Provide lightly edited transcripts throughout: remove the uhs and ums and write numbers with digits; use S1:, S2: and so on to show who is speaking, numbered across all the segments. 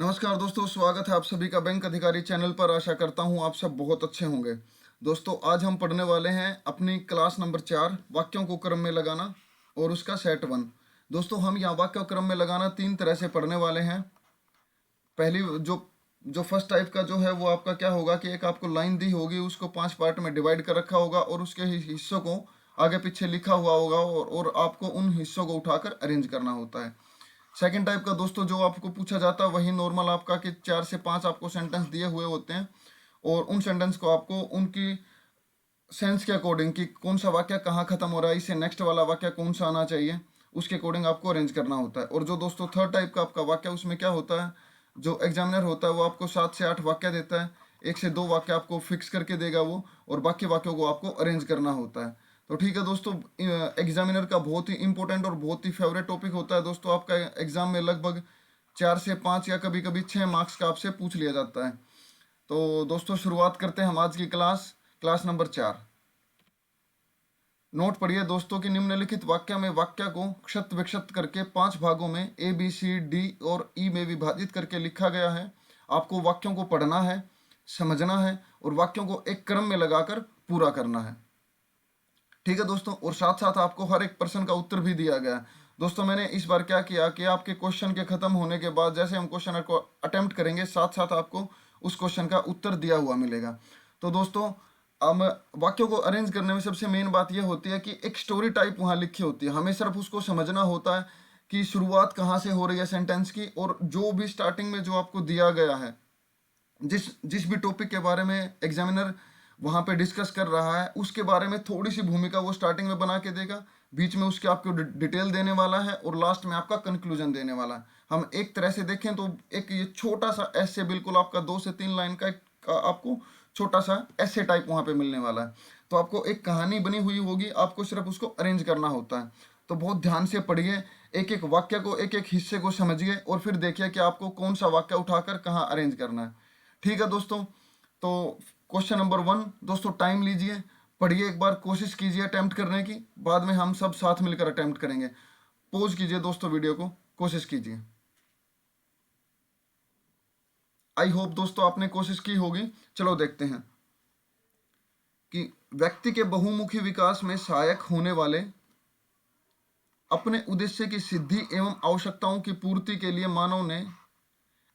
S1: नमस्कार दोस्तों, स्वागत है आप सभी का बैंक अधिकारी चैनल पर। आशा करता हूं आप सब बहुत अच्छे होंगे। दोस्तों, आज हम पढ़ने वाले हैं अपनी क्लास नंबर 4 वाक्यों को क्रम में लगाना और उसका सेट 1। दोस्तों, हम यहाँ वाक्य क्रम में लगाना 3 तरह से पढ़ने वाले हैं। पहली जो जो फर्स्ट टाइप का जो है वो आपका क्या होगा कि एक आपको लाइन दी होगी, उसको 5 पार्ट में डिवाइड कर रखा होगा और उसके हिस्सों को आगे पीछे लिखा हुआ होगा और आपको उन हिस्सों को उठाकर अरेंज करना होता है। सेकंड टाइप का दोस्तों जो आपको पूछा जाता है वही नॉर्मल आपका कि 4 से 5 आपको सेंटेंस दिए हुए होते हैं और उन सेंटेंस को आपको उनकी सेंस के अकॉर्डिंग कि कौन सा वाक्य कहाँ खत्म हो रहा है, इससे नेक्स्ट वाला वाक्य कौन सा आना चाहिए, उसके अकॉर्डिंग आपको अरेंज करना होता है। और जो दोस्तों थर्ड टाइप का आपका वाक्य, उसमें क्या होता है, जो एग्जामिनर होता है वो आपको 7 से 8 वाक्य देता है, 1 से 2 वाक्य आपको फिक्स करके देगा वो, और बाकी वाक्यों को आपको अरेंज करना होता है। तो ठीक है दोस्तों, एग्जामिनर का बहुत ही इंपॉर्टेंट और बहुत ही फेवरेट टॉपिक होता है दोस्तों। आपका एग्जाम में लगभग 4 से 5 या कभी कभी 6 मार्क्स का आपसे पूछ लिया जाता है। तो दोस्तों, शुरुआत करते हैं हम आज की क्लास नंबर 4। नोट पढ़िए दोस्तों कि निम्नलिखित वाक्य में वाक्य को क्षत विक्षत करके 5 भागों में ए बी सी डी और ई में विभाजित करके लिखा गया है। आपको वाक्यों को पढ़ना है, समझना है और वाक्यों को एक क्रम में लगाकर पूरा करना है। ठीक है दोस्तों, और साथ साथ आपको हर एक प्रश्न का उत्तर भी दिया गया है। दोस्तों, मैंने इस बार क्या किया कि आपके क्वेश्चन के खत्म होने के बाद जैसे हम क्वेश्चन को अटेम्प्ट करेंगे, साथ साथ आपको उस क्वेश्चन का उत्तर दिया हुआ मिलेगा। तो दोस्तों, अब वाक्यों को अरेंज करने में सबसे मेन बात यह होती है कि एक स्टोरी टाइप वहाँ लिखी होती है। हमें सिर्फ उसको समझना होता है कि शुरुआत कहाँ से हो रही है सेंटेंस की, और जो भी स्टार्टिंग में जो आपको दिया गया है, जिस जिस भी टॉपिक के बारे में एग्जामिनर वहाँ पे डिस्कस कर रहा है, उसके बारे में थोड़ी सी भूमिका वो स्टार्टिंग में बना के देगा, बीच में उसके आपको डिटेल देने वाला है और लास्ट में आपका कंक्लूजन देने वाला है। हम एक तरह से देखें तो एक ये छोटा सा ऐसे बिल्कुल आपका 2 से 3 लाइन का आपको छोटा सा ऐसे टाइप वहाँ पे मिलने वाला है। तो आपको एक कहानी बनी हुई होगी, आपको सिर्फ उसको अरेंज करना होता है। तो बहुत ध्यान से पढ़िए, एक एक वाक्य को, एक एक हिस्से को समझिए और फिर देखिए कि आपको कौन सा वाक्य उठाकर कहाँ अरेंज करना है। ठीक है दोस्तों, तो क्वेश्चन नंबर 1 दोस्तों, टाइम लीजिए, पढ़िए, एक बार कोशिश कीजिए अटेम्प्ट करने की, बाद में हम सब साथ मिलकर अटेम्प्ट करेंगे। पॉज कीजिए दोस्तों वीडियो को, कोशिश कीजिए। आई होप दोस्तों आपने कोशिश की होगी। चलो देखते हैं कि व्यक्ति के बहुमुखी विकास में सहायक होने वाले अपने उद्देश्य की सिद्धि एवं आवश्यकताओं की पूर्ति के लिए मानव ने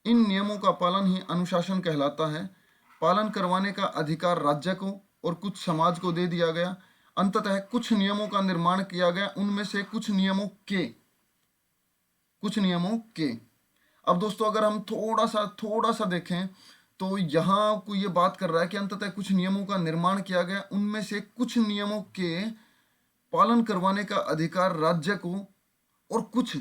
S1: इन नियमों का पालन ही अनुशासन कहलाता है। पालन करवाने का अधिकार राज्य को और कुछ समाज को दे दिया गया। अंततः कुछ नियमों का निर्माण किया गया, उनमें से कुछ नियमों के। अब दोस्तों, अगर हम थोड़ा सा देखें तो यहाँ को ये बात कर रहा है कि अंततः कुछ नियमों का निर्माण किया गया, उनमें से कुछ नियमों के पालन करवाने का अधिकार राज्य को और कुछ,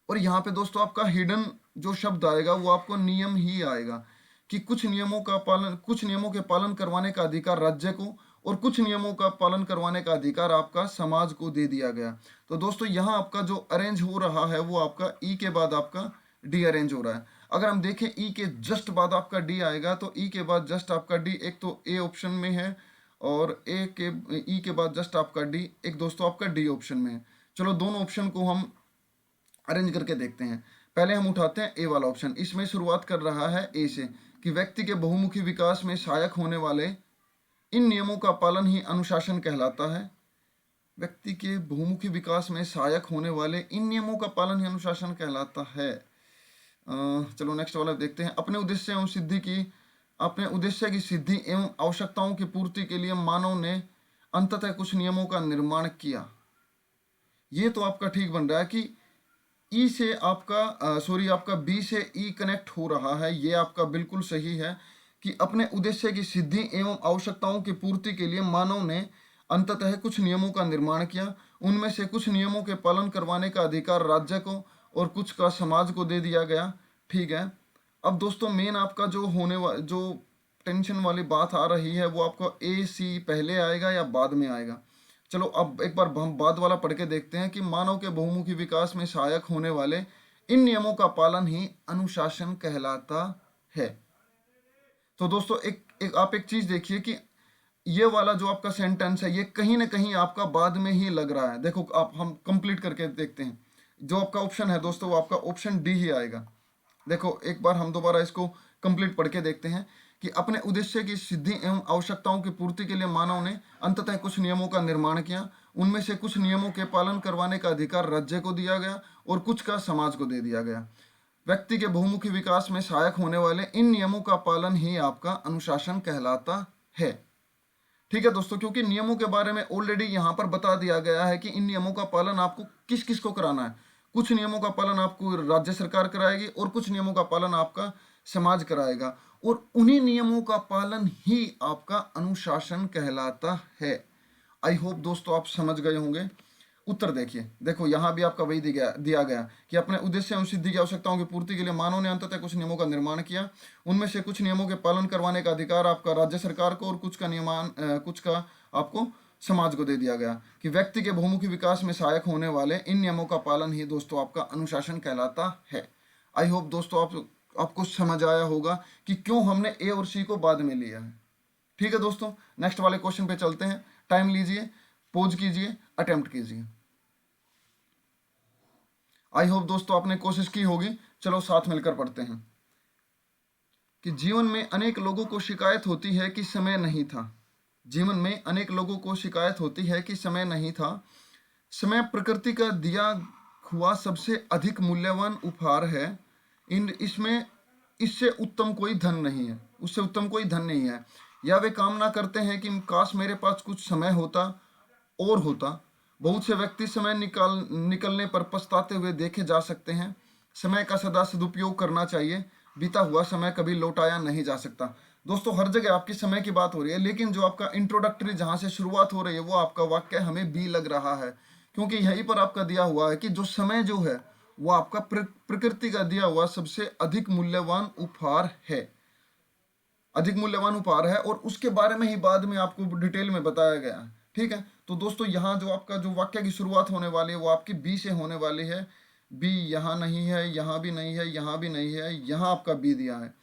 S1: और यहाँ पे दोस्तों आपका हिडन जो शब्द आएगा वो आपको नियम ही आएगा कि कुछ नियमों के पालन करवाने का अधिकार राज्य को और कुछ नियमों का पालन करवाने का अधिकार आपका समाज को दे दिया गया। तो दोस्तों, यहाँ आपका जो अरेंज हो रहा है वो आपका ई के बाद आपका डी अरेंज हो रहा है। अगर हम देखें ई के जस्ट बाद आपका डी आएगा, तो ई के बाद जस्ट आपका डी एक तो ए ऑप्शन में है और ई के बाद जस्ट आपका डी एक दोस्तों आपका डी ऑप्शन में है। चलो दोनों ऑप्शन को हम अरेंज करके देखते हैं। पहले हम उठाते हैं ए वाला ऑप्शन। इसमें शुरुआत कर रहा है ए से कि व्यक्ति के बहुमुखी विकास में सहायक होने वाले इन नियमों का पालन ही अनुशासन कहलाता है। व्यक्ति के बहुमुखी विकास में सहायक होने वाले इन नियमों का पालन ही अनुशासन कहलाता है। चलो नेक्स्ट वाला देखते हैं। अपने उद्देश्य की सिद्धि एवं आवश्यकताओं की पूर्ति के लिए मानव ने अंततः कुछ नियमों का निर्माण किया। ये तो आपका ठीक बन रहा है कि ई से आपका बी से ई कनेक्ट हो रहा है। ये आपका बिल्कुल सही है कि अपने उद्देश्य की सिद्धि एवं आवश्यकताओं की पूर्ति के लिए मानव ने अंततः कुछ नियमों का निर्माण किया। उनमें से कुछ नियमों के पालन करवाने का अधिकार राज्य को और कुछ का समाज को दे दिया गया। ठीक है, अब दोस्तों मेन आपका जो टेंशन वाली बात आ रही है वो आपको ए सी पहले आएगा या बाद में आएगा। चलो अब एक बार हम बाद वाला पढ़ के देखते हैं कि मानव के बहुमुखी विकास में सहायक होने वाले इन नियमों का पालन ही अनुशासन कहलाता है। तो दोस्तों आप एक चीज देखिए कि ये वाला जो आपका सेंटेंस है ये कहीं ना कहीं आपका बाद में ही लग रहा है। देखो आप हम कंप्लीट करके देखते हैं। जो आपका ऑप्शन है दोस्तों वो आपका ऑप्शन डी ही आएगा। देखो एक बार हम दोबारा इसको कंप्लीट पढ़ के देखते हैं कि अपने उद्देश्य की सिद्धि एवं आवश्यकताओं की पूर्ति के लिए मानव ने अंततः कुछ नियमों का निर्माण किया। उनमें से कुछ नियमों के पालन करवाने का अधिकार राज्य को दिया गया और कुछ का समाज को दे दिया गया। व्यक्ति के बहुमुखी विकास में सहायक होने वाले इन नियमों का पालन ही आपका अनुशासन कहलाता है। ठीक है दोस्तों, क्योंकि नियमों के बारे में ऑलरेडी यहाँ पर बता दिया गया है कि इन नियमों का पालन आपको किस किस को कराना है। कुछ नियमों का पालन आपको राज्य सरकार कराएगी और कुछ नियमों का पालन आपका समाज कराएगा, और उन्हीं नियमों का पालन ही आपका अनुशासन कहलाता है। आई होप दोस्तों आप समझ गए होंगे। उत्तर देखिए, देखो यहाँ भी आपका वही दिया गया कि अपने उद्देश्य एवं सिद्धि की आवश्यकताओं की पूर्ति के लिए मानव ने अंततः कुछ नियमों का निर्माण किया। उनमें से कुछ नियमों के पालन करवाने का अधिकार आपका राज्य सरकार को और कुछ का आपको समाज को दे दिया गया। कि व्यक्ति के बहुमुखी विकास में सहायक होने वाले इन नियमों का पालन ही दोस्तों आपका अनुशासन कहलाता है। आई होप दोस्तों आपको समझ आया होगा कि क्यों हमने ए और सी को बाद में लिया है। ठीक है दोस्तों, नेक्स्ट वाले क्वेश्चन पे चलते हैं। टाइम लीजिए, पोज कीजिए, अटेम्प्ट कीजिए। आई होप दोस्तों आपने कोशिश की होगी। चलो साथ मिलकर पढ़ते हैं कि जीवन में अनेक लोगों को शिकायत होती है कि समय नहीं था। जीवन में अनेक लोगों को शिकायत होती है कि समय नहीं था। समय प्रकृति का दिया हुआ सबसे अधिक मूल्यवान उपहार है। इसमें इससे उत्तम कोई धन नहीं है, उससे उत्तम कोई धन नहीं है। या वे कामना करते हैं कि काश मेरे पास कुछ समय होता और होता। बहुत से व्यक्ति समय निकलने पर पछताते हुए देखे जा सकते हैं। समय का सदा सदुपयोग करना चाहिए। बीता हुआ समय कभी लौटाया नहीं जा सकता। दोस्तों हर जगह आपकी समय की बात हो रही है, लेकिन जो आपका इंट्रोडक्टरी जहां से शुरुआत हो रही है वो आपका वाक्य हमें बी लग रहा है, क्योंकि यहीं पर आपका दिया हुआ है कि जो समय जो है वो आपका प्रकृति का दिया हुआ सबसे अधिक मूल्यवान उपहार है। अधिक मूल्यवान उपहार है, और उसके बारे में ही बाद में आपको डिटेल में बताया गया है। ठीक है, तो दोस्तों यहाँ जो आपका जो वाक्य की शुरुआत होने वाली है वो आपकी बी से होने वाली है। बी यहाँ नहीं है, यहाँ भी नहीं है, यहाँ भी नहीं है, यहाँ आपका बी दिया है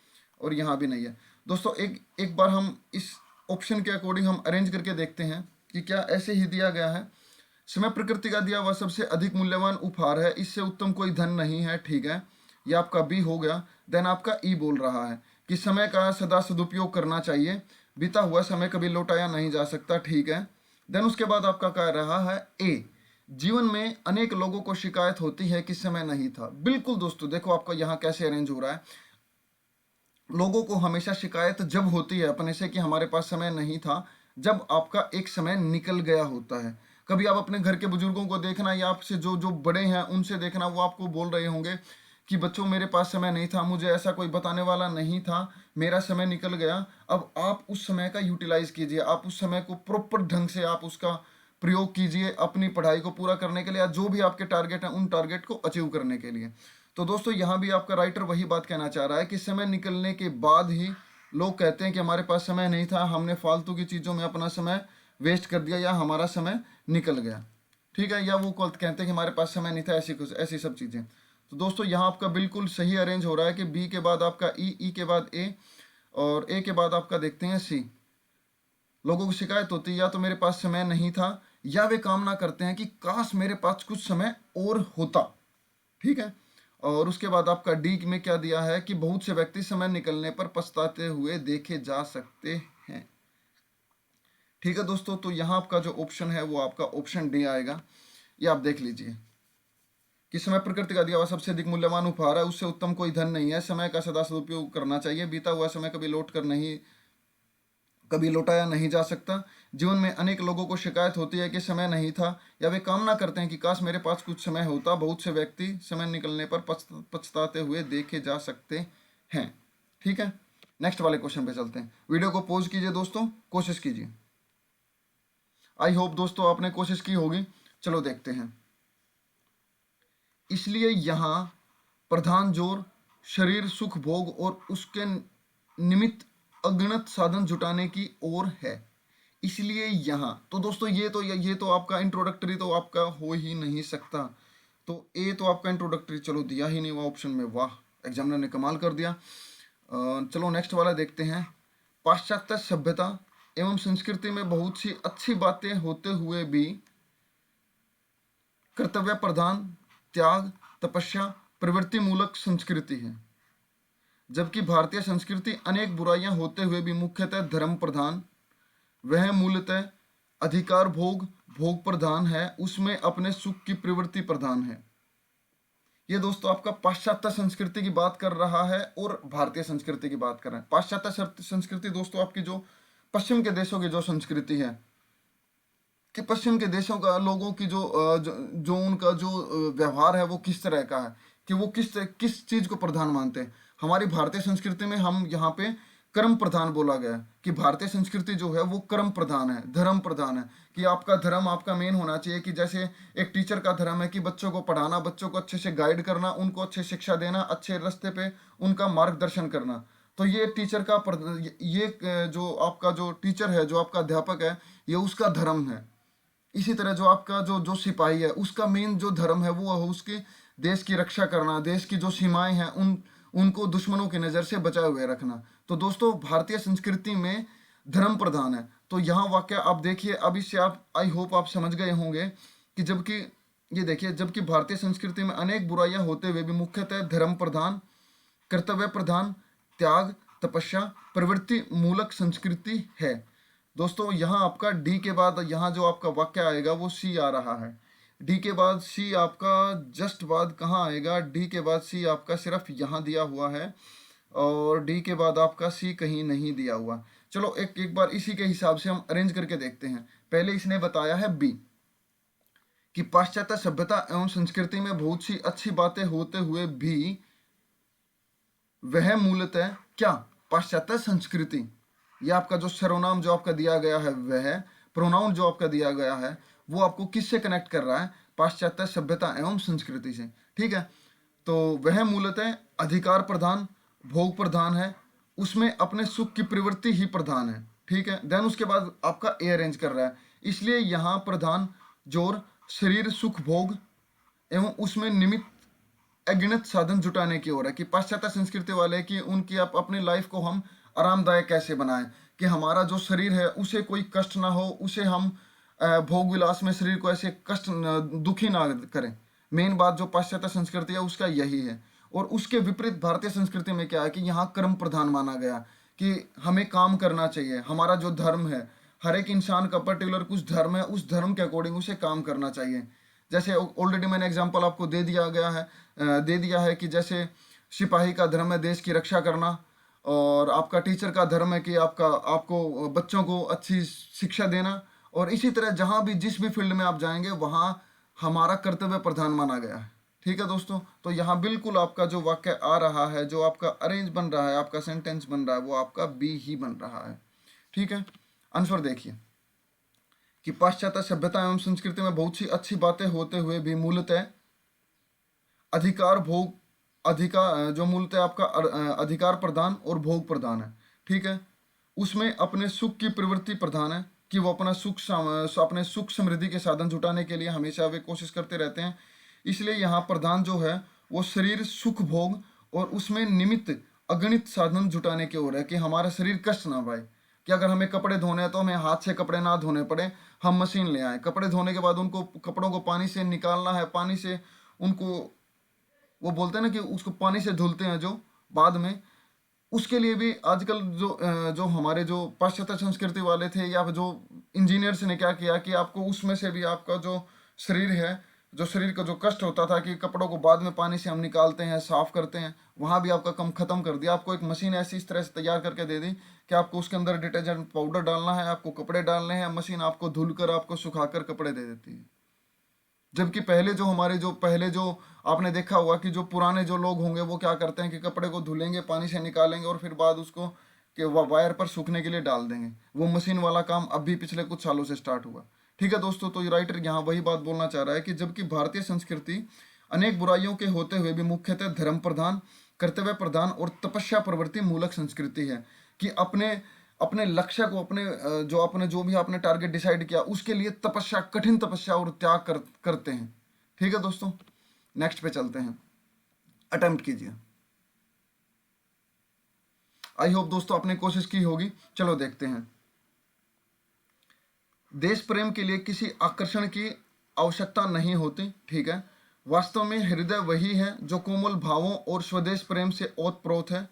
S1: और यहाँ भी नहीं है। दोस्तों एक बार हम इस ऑप्शन के अकॉर्डिंग हम अरेंज करके देखते हैं कि क्या ऐसे ही दिया गया है। समय प्रकृति का दिया हुआ सबसे अधिक मूल्यवान उपहार है, इससे उत्तम कोई धन नहीं है। ठीक है, ये आपका बी हो गया। देन आपका ई बोल रहा है कि समय का सदा सदुपयोग करना चाहिए। बीता हुआ समय कभी लौटाया नहीं जा सकता। ठीक है, देन उसके बाद आपका कह रहा है ए, जीवन में अनेक लोगों को शिकायत होती है कि समय नहीं था। बिल्कुल दोस्तों, देखो आपका यहाँ कैसे अरेंज हो रहा है। लोगों को हमेशा शिकायत जब होती है अपने से कि हमारे पास समय नहीं था, जब आपका एक समय निकल गया होता है। कभी आप अपने घर के बुजुर्गों को देखना या आपसे जो जो बड़े हैं उनसे देखना, वो आपको बोल रहे होंगे कि बच्चों मेरे पास समय नहीं था, मुझे ऐसा कोई बताने वाला नहीं था, मेरा समय निकल गया। अब आप उस समय का यूटिलाइज कीजिए, आप उस समय को प्रॉपर ढंग से आप उसका प्रयोग कीजिए अपनी पढ़ाई को पूरा करने के लिए, या जो भी आपके टारगेट हैं उन टारगेट को अचीव करने के लिए। तो दोस्तों यहाँ भी आपका राइटर वही बात कहना चाह रहा है कि समय निकलने के बाद ही लोग कहते हैं कि हमारे पास समय नहीं था, हमने फालतू की चीज़ों में अपना समय वेस्ट कर दिया या हमारा समय निकल गया। ठीक है, या वो कहते हैं कि हमारे पास समय नहीं था, ऐसी सब चीज़ें। तो दोस्तों यहाँ आपका बिल्कुल सही अरेंज हो रहा है कि बी के बाद आपका ई के बाद ए, और ए के बाद आपका देखते हैं सी। लोगों को शिकायत होती है या तो मेरे पास समय नहीं था, या वे कामना करते हैं कि काश मेरे पास कुछ समय और होता। ठीक है, और उसके बाद आपका डी में क्या दिया है कि बहुत से व्यक्ति समय निकलने पर पछताते हुए देखे जा सकते हैं। ठीक है दोस्तों, तो यहाँ आपका जो ऑप्शन है वो आपका ऑप्शन डी आएगा। ये आप देख लीजिए कि समय प्रकृति का दिया हुआ सबसे अधिक मूल्यवान उपहार है, उससे उत्तम कोई धन नहीं है। समय का सदा सदुपयोग करना चाहिए। बीता हुआ समय कभी लौटाया नहीं जा सकता। जीवन में अनेक लोगों को शिकायत होती है कि समय नहीं था, या वे कामना करते हैं कि काश मेरे पास कुछ समय होता। बहुत से व्यक्ति समय निकलने पर पछताते हुए देखे जा सकते हैं। ठीक है, नेक्स्ट वाले क्वेश्चन पे चलते हैं। वीडियो को पॉज कीजिए दोस्तों, कोशिश कीजिए। आई होप दोस्तों आपने कोशिश की होगी। चलो देखते हैं। इसलिए यहाँ प्रधान जोर शरीर सुख भोग और उसके निमित्त अगणित साधन जुटाने की ओर है। इसलिए यहाँ तो दोस्तों ये तो आपका इंट्रोडक्टरी तो आपका हो ही नहीं सकता। तो ए तो आपका इंट्रोडक्टरी चलो दिया ही नहीं हुआ ऑप्शन में। वाह, एग्जामिनर ने कमाल कर दिया। चलो नेक्स्ट वाला देखते हैं। पाश्चात्य सभ्यता एवं संस्कृति में बहुत सी अच्छी बातें होते हुए भी कर्तव्य प्रधान, त्याग, तपस्या, प्रवृत्ति मूलक संस्कृति है। जबकि भारतीय संस्कृति अनेक बुराइयां होते हुए भी मुख्यतः धर्म प्रधान, वह मूलतः अधिकार भोग भोग प्रधान है, उसमें अपने सुख की प्रवृत्ति प्रधान है। ये दोस्तों आपका पाश्चात्य संस्कृति की बात कर रहा है और भारतीय संस्कृति की बात कर रहा है। पाश्चात्य संस्कृति दोस्तों आपकी जो पश्चिम के देशों की जो संस्कृति है, कि पश्चिम के देशों का लोगों की जो उनका जो व्यवहार है वो किस तरह का है, कि वो किस चीज को प्रधान मानते हैं। हमारी भारतीय संस्कृति में हम यहाँ पे कर्म प्रधान बोला गया है, कि भारतीय संस्कृति जो है वो कर्म प्रधान है, धर्म प्रधान है, कि आपका धर्म आपका मेन होना चाहिए। कि जैसे एक टीचर का धर्म है कि बच्चों को पढ़ाना, बच्चों को अच्छे से गाइड करना, उनको अच्छे शिक्षा देना, अच्छे रास्ते पे उनका मार्गदर्शन करना। तो ये टीचर का ये जो आपका जो टीचर है, जो आपका अध्यापक है, ये उसका धर्म है। इसी तरह जो आपका जो सिपाही है, उसका मेन जो धर्म है वो है उसके देश की रक्षा करना, देश की जो सीमाएं हैं उनको दुश्मनों की नज़र से बचाए हुए रखना। तो दोस्तों भारतीय संस्कृति में धर्म प्रधान है। तो यहाँ वाक्य आप देखिए, अब इससे आप आई होप आप समझ गए होंगे कि जबकि ये देखिए, जबकि भारतीय संस्कृति में अनेक बुराइयां होते हुए भी मुख्यतः धर्म प्रधान, कर्तव्य प्रधान, त्याग, तपस्या, प्रवृत्ति मूलक संस्कृति है। दोस्तों यहाँ आपका डी के बाद यहाँ जो आपका वाक्य आएगा वो सी आ रहा है। डी के बाद सी आपका जस्ट बाद कहाँ आएगा? डी के बाद सी आपका सिर्फ यहाँ दिया हुआ है और डी के बाद आपका सी कहीं नहीं दिया हुआ। चलो एक बार इसी के हिसाब से हम अरेंज करके देखते हैं। पहले इसने बताया है बी कि पाश्चात्य सभ्यता एवं संस्कृति में बहुत सी अच्छी बातें होते हुए भी वह मूलतः क्या? पाश्चात्य संस्कृति। यह आपका जो सर्वनाम जो आपका दिया गया है, वह प्रोनाउन जो आपका दिया गया है वो आपको किससे कनेक्ट कर रहा है? पाश्चात्य सभ्यता एवं संस्कृति से। ठीक है, तो वह मूलतः अधिकार प्रधान भोग प्रधान है, उसमें अपने सुख की प्रवृत्ति ही प्रधान है। ठीक है, देन उसके बाद आपका ए अरेंज कर रहा है, इसलिए यहाँ प्रधान जोर शरीर सुख भोग एवं उसमें निमित्त अगणित साधन जुटाने की ओर है। कि पाश्चात्य संस्कृति वाले की उनकी अपनी लाइफ को हम आरामदायक कैसे बनाएं, कि हमारा जो शरीर है उसे कोई कष्ट ना हो, उसे हम भोग विलास में शरीर को ऐसे कष्ट दुखी ना करें। मेन बात जो पाश्चात्य संस्कृति है उसका यही है। और उसके विपरीत भारतीय संस्कृति में क्या है कि यहाँ कर्म प्रधान माना गया, कि हमें काम करना चाहिए। हमारा जो धर्म है, हर एक इंसान का पर्टिकुलर कुछ धर्म है, उस धर्म के अकॉर्डिंग उसे काम करना चाहिए। जैसे ऑलरेडी मैंने एग्जांपल आपको दे दिया है कि जैसे सिपाही का धर्म है देश की रक्षा करना, और आपका टीचर का धर्म है कि आपको बच्चों को अच्छी शिक्षा देना। और इसी तरह जहाँ भी जिस भी फील्ड में आप जाएंगे वहाँ हमारा कर्तव्य प्रधान माना गया है। ठीक है दोस्तों, तो यहाँ बिल्कुल आपका जो वाक्य आ रहा है, जो आपका अरेंज बन रहा है, आपका सेंटेंस बन रहा है, वो आपका बी ही बन रहा है। ठीक है, आंसर देखिए कि पाश्चात्य सभ्यता एवं संस्कृति में बहुत सी अच्छी बातें होते हुए भी मूलतः अधिकार जो मूलतः आपका अधिकार प्रदान और भोग प्रदान है। ठीक है, उसमें अपने सुख की प्रवृत्ति प्रधान है, कि वो अपने सुख समृद्धि के साधन जुटाने के लिए हमेशा वे कोशिश करते रहते हैं। इसलिए यहाँ प्रधान जो है वो शरीर सुख भोग और उसमें निमित्त अगणित साधन जुटाने की ओर है, कि हमारा शरीर कष्ट ना पाए। कि अगर हमें कपड़े धोने हैं तो हमें हाथ से कपड़े ना धोने पड़े, हम मशीन ले आए। कपड़े धोने के बाद उनको कपड़ों को पानी से निकालना है, पानी से उनको वो बोलते हैं ना कि उसको पानी से धुलते हैं जो बाद में, उसके लिए भी आजकल जो हमारे जो पाश्चात्य संस्कृति वाले थे या जो इंजीनियर्स ने क्या किया कि आपको उसमें से भी आपका जो शरीर है, जो शरीर का जो कष्ट होता था कि कपड़ों को बाद में पानी से हम निकालते हैं, साफ करते हैं, वहाँ भी आपका कम खत्म कर दिया। आपको एक मशीन ऐसी इस तरह से तैयार करके दे दी कि आपको उसके अंदर डिटर्जेंट पाउडर डालना है, आपको कपड़े डालने हैं, मशीन आपको धुल कर आपको सुखाकर कपड़े दे देती है। जबकि पहले जो आपने देखा होगा कि जो पुराने जो लोग होंगे वो क्या करते हैं कि कपड़े को धुलेंगे, पानी से निकालेंगे और फिर बाद उसको कि वायर पर सूखने के लिए डाल देंगे। वो मशीन वाला काम अभी पिछले कुछ सालों से स्टार्ट हुआ। ठीक है दोस्तों, तो राइटर यहाँ वही बात बोलना चाह रहा है कि जबकि भारतीय संस्कृति अनेक बुराइयों के होते हुए भी मुख्यतः धर्म प्रधान, कर्तव्य प्रधान और तपस्या प्रवृत्ति मूलक संस्कृति है। कि अपने लक्ष्य को आपने जो भी आपने टारगेट डिसाइड किया उसके लिए तपस्या, कठिन तपस्या और त्याग करते हैं। ठीक है दोस्तों, नेक्स्ट पे चलते हैं, अटेम्प्ट कीजिए। आई होप दोस्तों आपने कोशिश की होगी। चलो देखते हैं। देश प्रेम के लिए किसी आकर्षण की आवश्यकता नहीं होती। ठीक है, वास्तव में हृदय वही है जो कोमल भावों और स्वदेश प्रेम से ओतप्रोत है।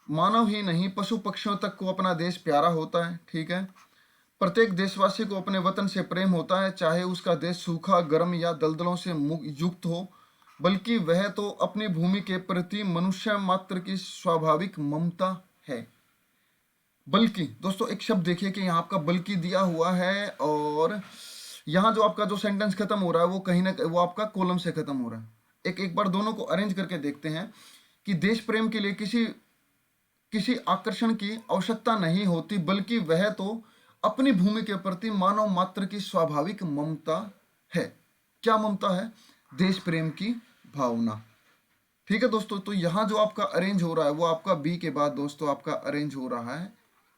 S1: मानव ही नहीं पशु पक्षियों तक को अपना देश प्यारा होता है, ठीक है। प्रत्येक देशवासी को अपने वतन से प्रेम होता है, चाहे उसका देश सूखा, गर्म या दलदलों से युक्त हो, बल्कि वह तो अपनी भूमि के प्रति मनुष्य मात्र की स्वाभाविक ममता है। बल्कि दोस्तों एक शब्द देखिए कि यहाँ आपका बल्कि दिया हुआ है, और यहाँ जो आपका जो सेंटेंस खत्म हो रहा है वो कहीं ना वो आपका कॉलम से खत्म हो रहा है। एक बार दोनों को अरेंज करके देखते हैं कि देश प्रेम के लिए किसी किसी आकर्षण की आवश्यकता नहीं होती, बल्कि वह तो अपनी भूमि के प्रति मानव मात्र की स्वाभाविक ममता है। क्या ममता है? देश प्रेम की भावना। ठीक है दोस्तों, तो यहां जो आपका अरेंज हो रहा है वो आपका बी के बाद दोस्तों आपका अरेंज हो रहा है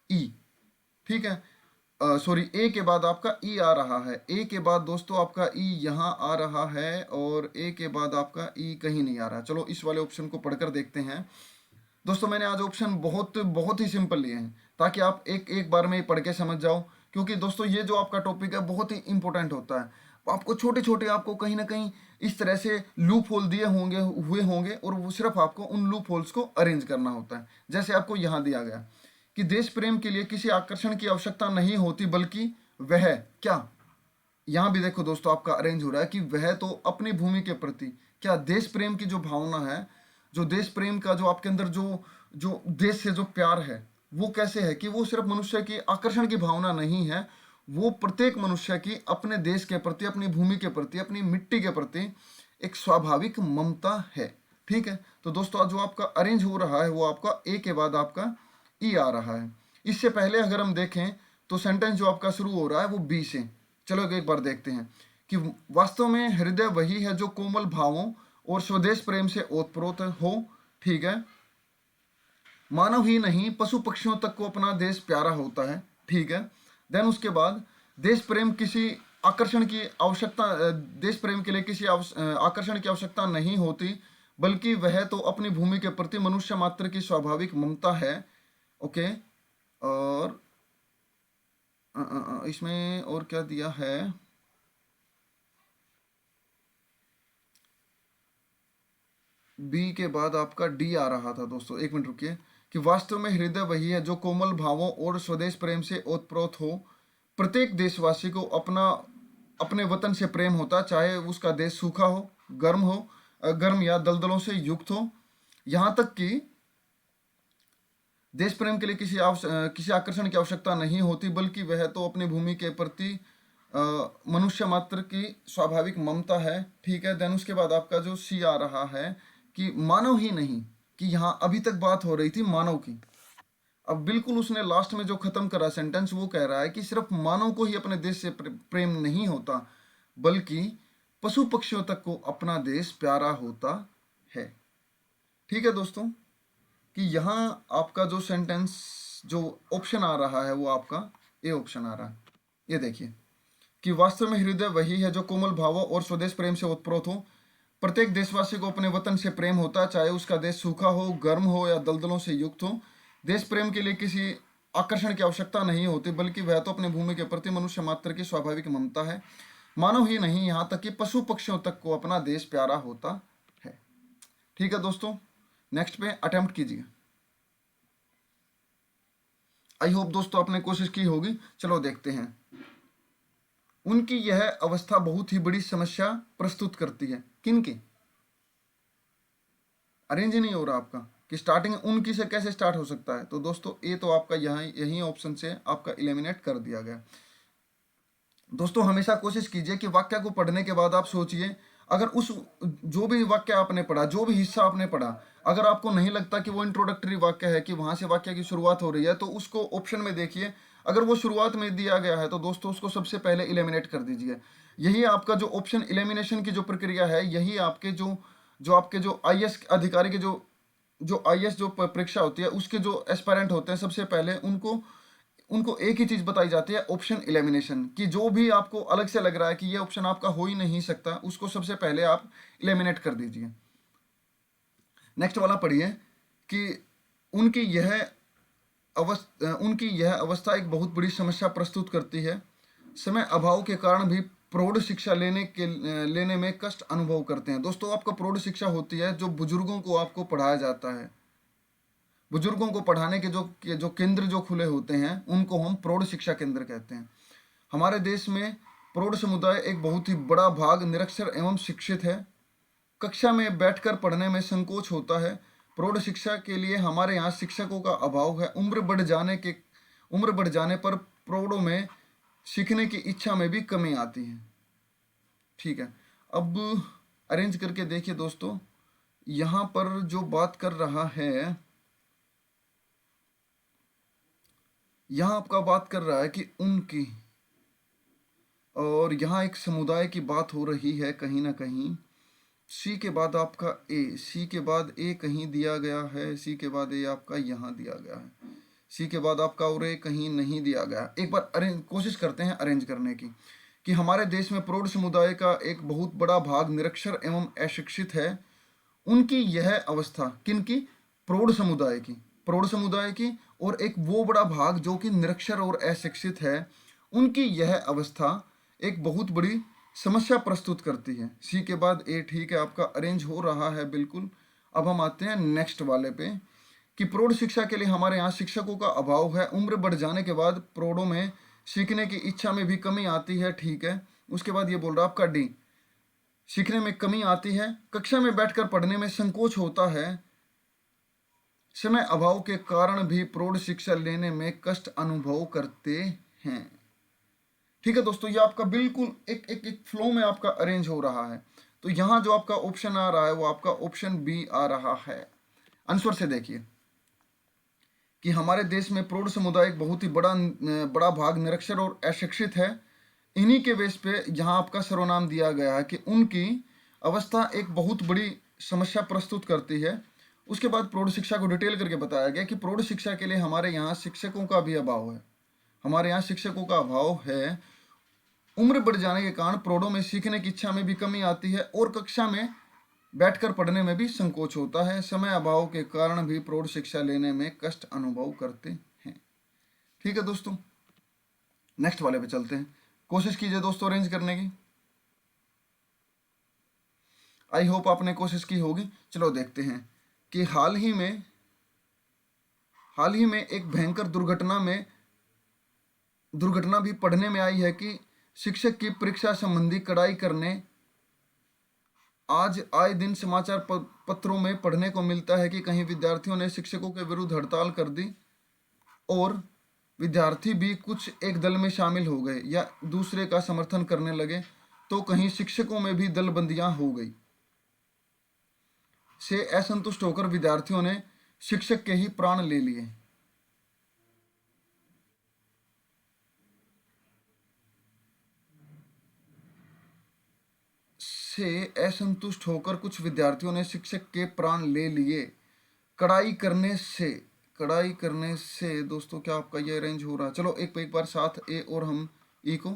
S1: ई। ठीक है, सॉरी, ए के बाद आपका ई आ रहा है। ए के बाद दोस्तों आपका ई यहाँ आ रहा है, और ए के बाद आपका ई कहीं नहीं आ रहा। चलो इस वाले ऑप्शन को पढ़कर देखते हैं। दोस्तों मैंने आज ऑप्शन बहुत बहुत ही सिंपल लिए हैं ताकि आप एक एक बार में ही पढ़ के समझ जाओ, क्योंकि दोस्तों ये जो आपका टॉपिक है बहुत ही इंपॉर्टेंट होता है। आपको छोटे छोटे आपको कहीं ना कहीं इस तरह से लूप होल दिए हुए होंगे और वो सिर्फ आपको उन लूप होल्स को अरेंज करना होता है। जैसे आपको यहाँ दिया गया कि देश प्रेम के लिए किसी आकर्षण की आवश्यकता नहीं होती, बल्कि वह क्या, यहाँ भी देखो दोस्तों आपका अरेंज हो रहा है कि वह तो अपनी भूमि के प्रति, क्या देश प्रेम की जो भावना है, जो देश प्रेम का जो आपके अंदर जो जो देश से जो प्यार है वो कैसे है कि वो सिर्फ मनुष्य की आकर्षण की भावना नहीं है, वो प्रत्येक मनुष्य की अपने देश के प्रति, अपनी भूमि के प्रति, अपनी मिट्टी के प्रति एक स्वाभाविक ममता है। ठीक है, तो दोस्तों जो आपका अरेंज हो रहा है वो आपका ए के बाद आपका ई आ रहा है। इससे पहले अगर हम देखें तो सेंटेंस जो आपका शुरू हो रहा है वो बी से। चलो एक बार देखते हैं कि वास्तव में हृदय वही है जो कोमल भावों और स्वदेश प्रेम से ओतप्रोत हो। ठीक है, मानव ही नहीं पशु पक्षियों तक को अपना देश प्यारा होता है। ठीक है, देन उसके बाद देश प्रेम किसी आकर्षण की आवश्यकता, देश प्रेम के लिए किसी आकर्षण की आवश्यकता नहीं होती, बल्कि वह तो अपनी भूमि के प्रति मनुष्य मात्र की स्वाभाविक ममता है। ओके, और इसमें और क्या दिया है, बी के बाद आपका डी आ रहा था दोस्तों, एक मिनट रुकिए, कि वास्तव में हृदय वही है जो कोमल भावों और स्वदेश प्रेम से ओतप्रोत हो। प्रत्येक देशवासी को अपने वतन से प्रेम होता, चाहे उसका देश सूखा हो, गर्म या दलदलों से युक्त हो। यहाँ तक कि देश प्रेम के लिए किसी आकर्षण की आवश्यकता नहीं होती, बल्कि वह तो अपनी भूमि के प्रति मनुष्य मात्र की स्वाभाविक ममता है। ठीक है, देन उसके बाद आपका जो सी आ रहा है कि मानव ही नहीं, कि यहाँ अभी तक बात हो रही थी मानव की, अब बिल्कुल उसने लास्ट में जो खत्म करा सेंटेंस वो कह रहा है कि सिर्फ मानव को ही अपने देश से प्रेम नहीं होता, बल्कि पशु पक्षियों तक को अपना देश प्यारा होता है। ठीक है दोस्तों, कि यहाँ आपका जो सेंटेंस जो ऑप्शन आ रहा है वो आपका ए ऑप्शन आ रहा है। ये देखिए कि वास्तव में हृदय वही है जो कोमल भावों और स्वदेश प्रेम से ओतप्रोत हो। प्रत्येक देशवासी को अपने वतन से प्रेम होता है, चाहे उसका देश सूखा हो, गर्म हो या दलदलों से युक्त हो। देश प्रेम के लिए किसी आकर्षण की आवश्यकता नहीं होती, बल्कि वह तो अपनी भूमि के प्रति मनुष्य मात्र की स्वाभाविक ममता है। मानव ही नहीं, यहाँ तक कि पशु पक्षियों तक को अपना देश प्यारा होता है। ठीक है दोस्तों, नेक्स्ट पे अटेम्प्ट कीजिए। आई होप दोस्तों आपने कोशिश की होगी। चलो देखते हैं। उनकी यह अवस्था बहुत ही बड़ी समस्या प्रस्तुत करती है। किनकी? अरेंज नहीं हो रहा आपका कि स्टार्टिंग उनकी से कैसे स्टार्ट हो सकता है, तो दोस्तों ए तो आपका यहाँ यही ऑप्शन से आपका एलिमिनेट कर दिया गया। दोस्तों हमेशा कोशिश कीजिए कि वाक्य को पढ़ने के बाद आप सोचिए, अगर उस जो भी वाक्य आपने पढ़ा, जो भी हिस्सा आपने पढ़ा, अगर आपको नहीं लगता कि वो इंट्रोडक्टरी वाक्य है, कि वहां से वाक्य की शुरुआत हो रही है, तो उसको ऑप्शन में देखिए। अगर वो शुरुआत में दिया गया है तो दोस्तों उसको सबसे पहले इलिमिनेट कर दीजिए। यही आपका जो ऑप्शन इलिमिनेशन की जो प्रक्रिया है, यही आपके जो आईएएस अधिकारी के जो आईएएस जो परीक्षा होती है उसके जो एस्पायरेंट होते हैं, सबसे पहले उनको एक ही चीज बताई जाती है, ऑप्शन इलिमिनेशन, कि जो भी आपको अलग से लग रहा है कि ये ऑप्शन आपका हो ही नहीं सकता, उसको सबसे पहले आप इलिमिनेट कर दीजिए। नेक्स्ट वाला पढ़िए कि उनकी यह अवस्था एक बहुत बड़ी समस्या प्रस्तुत करती है। समय अभाव के कारण भी प्रौढ़ शिक्षा लेने में कष्ट अनुभव करते हैं। दोस्तों आपका प्रौढ़ शिक्षा होती है जो बुजुर्गों को आपको पढ़ाया जाता है, बुजुर्गों को पढ़ाने के जो केंद्र जो खुले होते हैं उनको हम प्रौढ़ शिक्षा केंद्र कहते हैं। हमारे देश में प्रौढ़ समुदाय एक बहुत ही बड़ा भाग निरक्षर एवं शिक्षित है। कक्षा में बैठकर पढ़ने में संकोच होता है। प्रौढ़ शिक्षा के लिए हमारे यहाँ शिक्षकों का अभाव है। उम्र बढ़ जाने पर प्रौढ़ों में सीखने की इच्छा में भी कमी आती है। ठीक है, अब अरेंज करके देखिए दोस्तों, यहाँ पर जो बात कर रहा है, यहाँ आपका बात कर रहा है कि उनकी, और यहाँ एक समुदाय की बात हो रही है कहीं ना कहीं। सी के बाद आपका ए, सी के बाद ए कहीं दिया गया है, सी के बाद ए आपका यहाँ दिया गया है, सी के बाद आपका और ए कहीं नहीं दिया गया। एक बार अरेंज कोशिश करते हैं अरेंज करने की, कि हमारे देश में प्रौढ़ समुदाय का एक बहुत बड़ा भाग निरक्षर एवं अशिक्षित है। उनकी यह अवस्था, किनकी? प्रौढ़ समुदाय की, प्रौढ़ समुदाय की, और एक वो बड़ा भाग जो कि निरक्षर और अशिक्षित है, उनकी यह अवस्था एक बहुत बड़ी समस्या प्रस्तुत करती है। सी के बाद ए, ठीक है, आपका अरेंज हो रहा है बिल्कुल। अब हम आते हैं नेक्स्ट वाले पे, कि प्रौढ़ शिक्षा के लिए हमारे यहाँ शिक्षकों का अभाव है। उम्र बढ़ जाने के बाद प्रौढ़ों में सीखने की इच्छा में भी कमी आती है। ठीक है, उसके बाद ये बोल रहा है आपका डी, सीखने में कमी आती है, कक्षा में बैठकर पढ़ने में संकोच होता है, समय अभाव के कारण भी प्रौढ़ शिक्षा लेने में कष्ट अनुभव करते हैं। ठीक है दोस्तों, ये आपका बिल्कुल एक फ्लो में आपका अरेंज हो रहा है। तो यहाँ जो आपका ऑप्शन आ रहा है वो आपका ऑप्शन बी आ रहा है। आंसर से देखिए कि हमारे देश में प्रौढ़ समुदाय एक बहुत ही बड़ा भाग निरक्षर और अशिक्षित है। इन्हीं के बेस पे यहाँ आपका सर्वनाम दिया गया है कि उनकी अवस्था एक बहुत बड़ी समस्या प्रस्तुत करती है। उसके बाद प्रौढ़ शिक्षा को डिटेल करके बताया गया कि प्रौढ़ शिक्षा के लिए हमारे यहाँ शिक्षकों का भी अभाव है। हमारे यहाँ शिक्षकों का अभाव है। उम्र बढ़ जाने के कारण प्रौढ़ों में सीखने की इच्छा में भी कमी आती है और कक्षा में बैठकर पढ़ने में भी संकोच होता है। समय अभाव के कारण भी प्रौढ़ शिक्षा लेने में कष्ट अनुभव करते हैं। ठीक है दोस्तों, नेक्स्ट वाले पे चलते हैं। कोशिश कीजिए दोस्तों अरेंज करने की। आई होप आपने कोशिश की होगी। चलो देखते हैं कि हाल ही में एक भयंकर दुर्घटना भी पढ़ने में आई है कि शिक्षक की परीक्षा संबंधी कड़ाई करने आज आए दिन समाचार पत्रों में पढ़ने को मिलता है कि कहीं विद्यार्थियों ने शिक्षकों के विरुद्ध हड़ताल कर दी और विद्यार्थी भी कुछ एक दल में शामिल हो गए या दूसरे का समर्थन करने लगे, तो कहीं शिक्षकों में भी दलबंदियां हो गई। से असंतुष्ट होकर विद्यार्थियों ने शिक्षक के ही प्राण ले लिए। से असंतुष्ट होकर कुछ विद्यार्थियों ने शिक्षक के प्राण ले लिए। कड़ाई करने से दोस्तों क्या आपका ये अरेंज हो रहा है? चलो एक बार साथ ए और हम ई को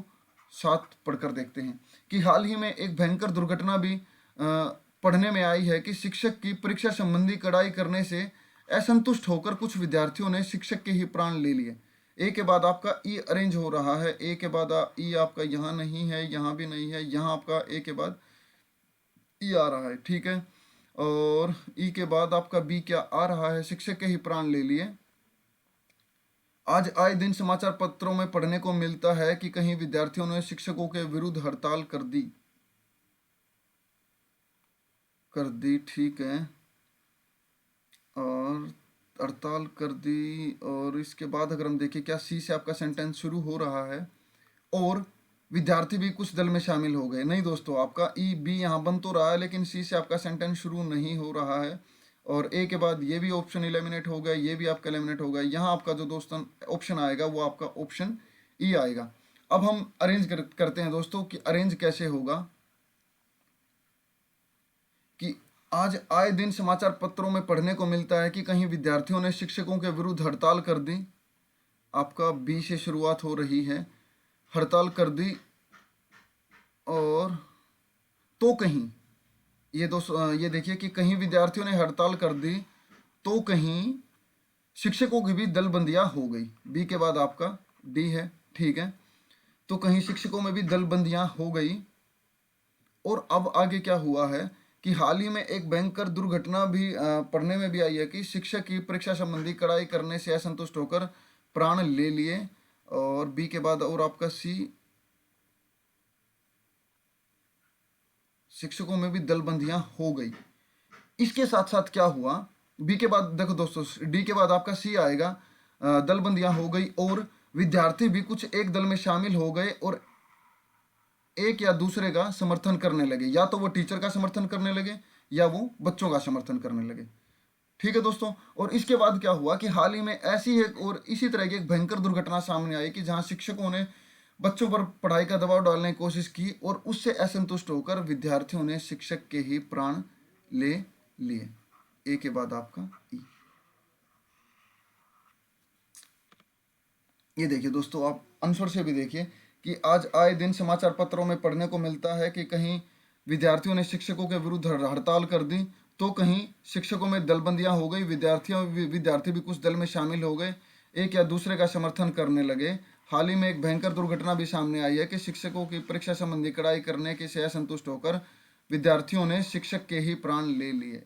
S1: साथ पढ़कर देखते हैं कि हाल ही में एक भयंकर दुर्घटना भी पढ़ने में आई है कि शिक्षक की परीक्षा संबंधी कड़ाई करने से असंतुष्ट होकर कुछ विद्यार्थियों ने शिक्षक के ही प्राण ले लिए। ए के बाद आपका ई अरेंज हो रहा है। ए के बाद ई आपका यहाँ नहीं है, यहाँ भी नहीं है, यहाँ आपका ए के बाद ई आ रहा है। ठीक है, और ई के बाद आपका बी क्या आ रहा है? शिक्षक के ही प्राण ले लिए। आज आए दिन समाचार पत्रों में पढ़ने को मिलता है कि कहीं विद्यार्थियों ने शिक्षकों के विरुद्ध हड़ताल कर दी। ठीक है, और हड़ताल कर दी। और इसके बाद अगर हम देखें क्या सी से आपका सेंटेंस शुरू हो रहा है और विद्यार्थी भी कुछ दल में शामिल हो गए। नहीं दोस्तों, आपका ई बी यहाँ बन तो रहा है लेकिन सी से आपका सेंटेंस शुरू नहीं हो रहा है। और ए के बाद ये भी ऑप्शन एलिमिनेट हो गया, ये भी आपका एलिमिनेट हो गया। यहाँ आपका जो दोस्तों ऑप्शन आएगा वो आपका ऑप्शन ई आएगा। अब हम अरेंज करते हैं दोस्तों कि अरेंज कैसे होगा। कि आज आए दिन समाचार पत्रों में पढ़ने को मिलता है कि कहीं विद्यार्थियों ने शिक्षकों के विरुद्ध हड़ताल कर दी। आपका बी से शुरुआत हो रही है, हड़ताल कर दी। और तो कहीं ये देखिए कि कहीं विद्यार्थियों ने हड़ताल कर दी तो कहीं शिक्षकों की भी दलबंदियां हो गई। बी के बाद आपका डी है। ठीक है, तो कहीं शिक्षकों में भी दलबंदियां हो गई। और अब आगे क्या हुआ है कि हाल ही में एक भयंकर दुर्घटना भी पढ़ने में भी आई है कि शिक्षक की परीक्षा संबंधी कड़ाई करने से असंतुष्ट होकर प्राण ले लिए। और बी के बाद और आपका सी, शिक्षकों में भी दलबंदियां हो गई। इसके साथ साथ क्या हुआ, बी के बाद देखो दोस्तों, डी के बाद आपका सी आएगा, दलबंदियां हो गई और विद्यार्थी भी कुछ एक दल में शामिल हो गए और एक या दूसरे का समर्थन करने लगे, या तो वो टीचर का समर्थन करने लगे या वो बच्चों का समर्थन करने लगे। ठीक है दोस्तों। और इसके बाद क्या हुआ कि हाल ही में ऐसी एक और इसी तरह की एक भयंकर दुर्घटना सामने आई कि जहां शिक्षकों ने बच्चों पर पढ़ाई का दबाव डालने की कोशिश की और उससे असंतुष्ट होकर विद्यार्थियों ने शिक्षक के ही प्राण ले लिए। ए के बाद आपका ई। ये देखिए दोस्तों, आप आंसर से भी देखिए कि आज आए दिन समाचार पत्रों में पढ़ने को मिलता है कि कहीं विद्यार्थियों ने शिक्षकों के विरुद्ध हड़ताल कर दी, तो कहीं शिक्षकों में दलबंदियां हो गई, विद्यार्थी भी कुछ दल में शामिल हो गए, एक या दूसरे का समर्थन करने लगे। हाल ही में एक भयंकर दुर्घटना भी सामने आई है कि शिक्षकों की परीक्षा संबंधी कड़ाई करने के से असंतुष्ट होकर विद्यार्थियों ने शिक्षक के ही प्राण ले लिए।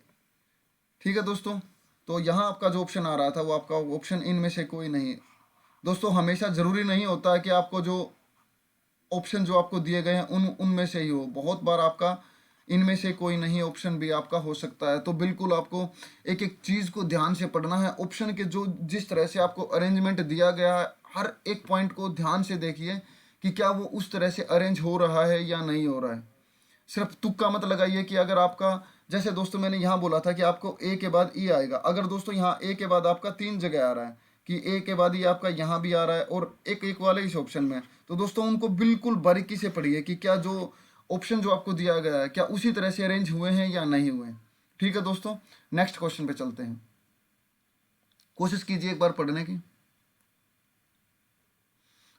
S1: ठीक है दोस्तों, तो यहाँ आपका जो ऑप्शन आ रहा था वो आपका ऑप्शन इनमें से कोई नहीं। दोस्तों हमेशा जरूरी नहीं होता है कि आपको जो ऑप्शन जो आपको दिए गए हैं उनमें से ही हो, बहुत बार आपका इनमें से कोई नहीं ऑप्शन भी आपका हो सकता है। तो बिल्कुल आपको एक एक चीज़ को ध्यान से पढ़ना है। ऑप्शन के जो जिस तरह से आपको अरेंजमेंट दिया गया है, हर एक पॉइंट को ध्यान से देखिए कि क्या वो उस तरह से अरेंज हो रहा है या नहीं हो रहा है। सिर्फ तुक्का मत लगाइए कि अगर आपका, जैसे दोस्तों मैंने यहाँ बोला था कि आपको ए के बाद ई आएगा, अगर दोस्तों यहाँ ए के बाद आपका 3 जगह आ रहा है कि ए के बाद ये आपका यहाँ भी आ रहा है और एक एक वाले इस ऑप्शन में, तो दोस्तों उनको बिल्कुल बारीकी से पढ़िए कि क्या जो ऑप्शन जो आपको दिया गया है क्या उसी तरह से अरेंज हुए हैं या नहीं हुए। ठीक है दोस्तों, नेक्स्ट क्वेश्चन पे चलते हैं। कोशिश कीजिए एक बार पढ़ने की।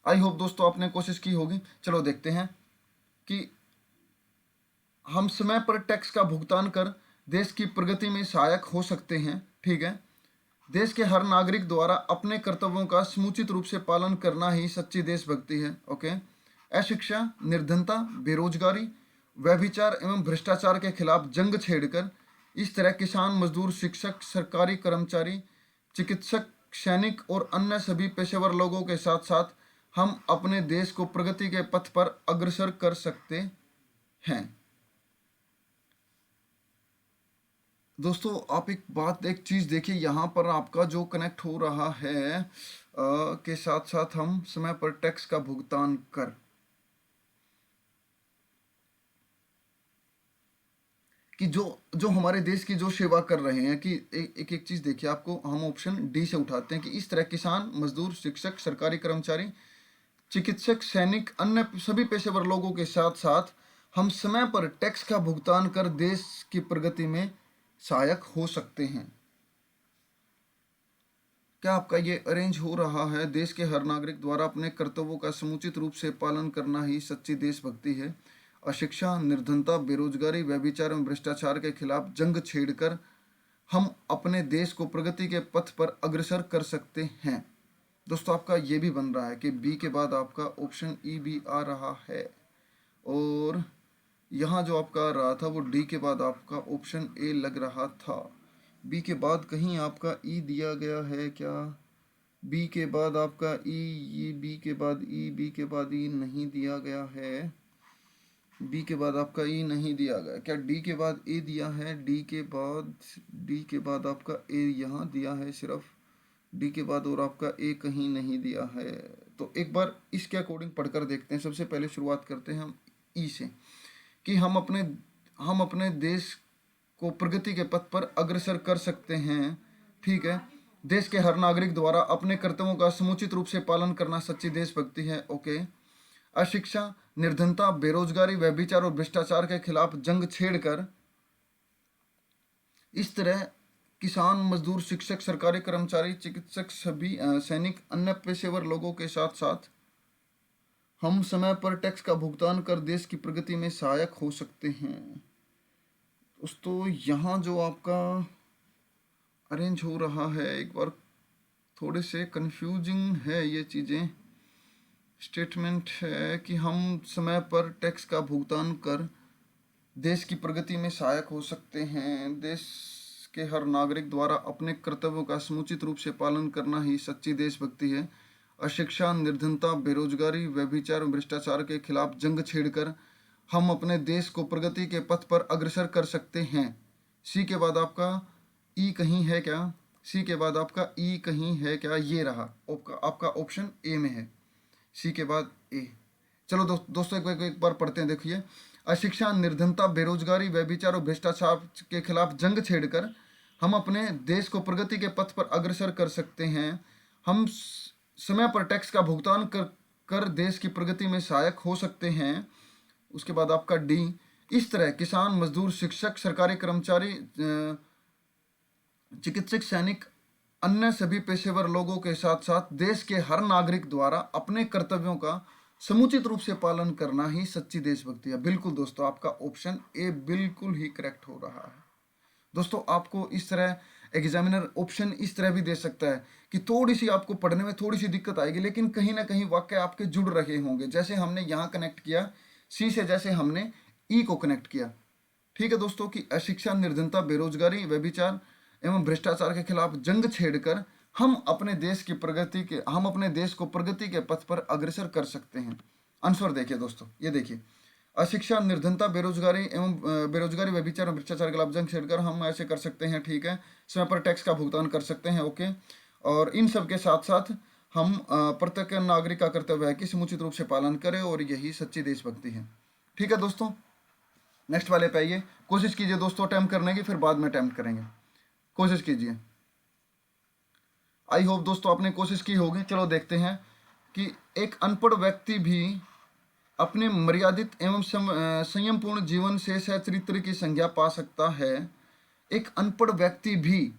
S1: आई होप दोस्तों आपने कोशिश की होगी। चलो देखते हैं कि हम समय पर टैक्स का भुगतान कर देश की प्रगति में सहायक हो सकते हैं। ठीक है, देश के हर नागरिक द्वारा अपने कर्तव्यों का समुचित रूप से पालन करना ही सच्ची देशभक्ति है। ओके, अशिक्षा, निर्धनता, बेरोजगारी, व्यभिचार एवं भ्रष्टाचार के खिलाफ जंग छेड़कर इस तरह किसान, मजदूर, शिक्षक, सरकारी कर्मचारी, चिकित्सक, सैनिक और अन्य सभी पेशेवर लोगों के साथ साथ हम अपने देश को प्रगति के पथ पर अग्रसर कर सकते हैं। दोस्तों आप एक चीज़ देखिए, यहाँ पर आपका जो कनेक्ट हो रहा है के साथ साथ हम समय पर टैक्स का भुगतान कर, कि जो जो हमारे देश की जो सेवा कर रहे हैं, कि एक एक चीज़ देखिए, आपको हम ऑप्शन डी से उठाते हैं कि इस तरह किसान, मजदूर, शिक्षक, सरकारी कर्मचारी, चिकित्सक, सैनिक, अन्य सभी पेशेवर लोगों के साथ साथ हम समय पर टैक्स का भुगतान कर देश की प्रगति में सहायक हो सकते हैं। क्या आपका ये अरेंज हो रहा है? देश के हर नागरिक द्वारा अपने कर्तव्यों का समुचित रूप से पालन करना ही सच्ची देशभक्ति है। अशिक्षा, निर्धनता, बेरोजगारी, व्यभिचार एवं भ्रष्टाचार के खिलाफ जंग छेड़कर हम अपने देश को प्रगति के पथ पर अग्रसर कर सकते हैं। दोस्तों आपका ये भी बन रहा है कि बी के बाद आपका ऑप्शन ई भी आ रहा है, और यहाँ जो आपका आ रहा था वो डी के बाद आपका ऑप्शन ए लग रहा था। बी के बाद कहीं आपका ई दिया गया है क्या? बी के बाद आपका ई, बी के बाद ई, बी के बाद ई नहीं दिया गया है। बी के बाद आपका ई नहीं दिया गया क्या? डी के बाद ए दिया है? डी के बाद आपका ए यहाँ दिया है सिर्फ, डी के बाद और आपका ए कहीं नहीं दिया है। तो एक बार इसके अकॉर्डिंग पढ़कर देखते हैं। सबसे पहले शुरुआत करते हैं हम ई से, कि हम अपने देश को प्रगति के पथ पर अग्रसर कर सकते हैं। ठीक है, देश के हर नागरिक द्वारा अपने कर्तव्यों का समुचित रूप से पालन करना सच्ची देशभक्ति है। ओके, अशिक्षा, निर्धनता, बेरोजगारी, व्यभिचार और भ्रष्टाचार के खिलाफ जंग छेड़कर इस तरह किसान, मजदूर, शिक्षक, सरकारी कर्मचारी, चिकित्सक, सभी सैनिक, अन्य पेशेवर लोगों के साथ साथ हम समय पर टैक्स का भुगतान कर देश की प्रगति में सहायक हो सकते हैं। दोस्तों यहाँ जो आपका अरेंज हो रहा है, एक बार थोड़े से कंफ्यूजिंग है ये चीज़ें। स्टेटमेंट है कि हम समय पर टैक्स का भुगतान कर देश की प्रगति में सहायक हो सकते हैं। देश के हर नागरिक द्वारा अपने कर्तव्यों का समुचित रूप से पालन करना ही सच्ची देशभक्ति है। अशिक्षा, निर्धनता, बेरोजगारी, व्यभिचार और भ्रष्टाचार के खिलाफ जंग छेड़कर हम अपने देश को प्रगति के पथ पर अग्रसर कर सकते हैं। सी के बाद आपका ई कहीं है क्या? सी के बाद आपका ई कहीं है क्या? ये रहा आपका ऑप्शन ए में है, सी के बाद ए। चलो दोस्तों एक बार पढ़ते हैं, देखिए। अशिक्षा, निर्धनता, बेरोजगारी, व्यभिचार और भ्रष्टाचार के खिलाफ जंग छेड़कर हम अपने देश को प्रगति के पथ पर अग्रसर कर सकते हैं। हम समय पर टैक्स का भुगतान कर देश की प्रगति में सहायक हो सकते हैं। उसके बाद आपका डी, इस तरह किसान, मजदूर, शिक्षक, सरकारी कर्मचारी, चिकित्सक, सैनिक, अन्य सभी पेशेवर लोगों के साथ साथ देश के हर नागरिक द्वारा अपने कर्तव्यों का समुचित रूप से पालन करना ही सच्ची देशभक्ति है। बिल्कुल दोस्तों, आपका ऑप्शन ए बिल्कुल ही करेक्ट हो रहा है। दोस्तों, आपको इस तरह एग्जामिनर ऑप्शन इस तरह भी दे सकता है कि थोड़ी सी आपको पढ़ने में थोड़ी सी दिक्कत आएगी, लेकिन कहीं ना कहीं वाक्य आपके जुड़ रहे होंगे। जैसे हमने यहाँ कनेक्ट किया सी से, जैसे हमने ई को कनेक्ट किया। ठीक है दोस्तों, कि अशिक्षा, निर्धनता, बेरोजगारी, व्यभिचार एवं भ्रष्टाचार के खिलाफ जंग छेड़कर हम अपने देश को प्रगति के पथ पर अग्रसर कर सकते हैं। आंसर देखिए दोस्तों, ये देखिए, अशिक्षा, निर्धनता, बेरोजगारी, व्यभिचार और भ्रष्टाचार के खिलाफ जंग छेड़कर हम ऐसे कर सकते हैं। ठीक है, समय पर टैक्स का भुगतान कर सकते हैं। ओके, और इन सब के साथ साथ हम प्रत्येक नागरिक का कर्तव्य है कि समुचित रूप से पालन करें, और यही सच्ची देशभक्ति है। ठीक है दोस्तों, नेक्स्ट वाले पे आइए। कोशिश कीजिए दोस्तों अटैम्प्ट करने की, फिर बाद में अटैम्प्ट करेंगे। कोशिश कीजिए। आई होप दोस्तों आपने कोशिश की होगी। चलो देखते हैं कि एक अनपढ़ व्यक्ति भी अपने मर्यादित एवं संयमपूर्ण जीवन से सच्चरित्र की संज्ञा पा सकता है। एक अनपढ़ व्यक्ति भी,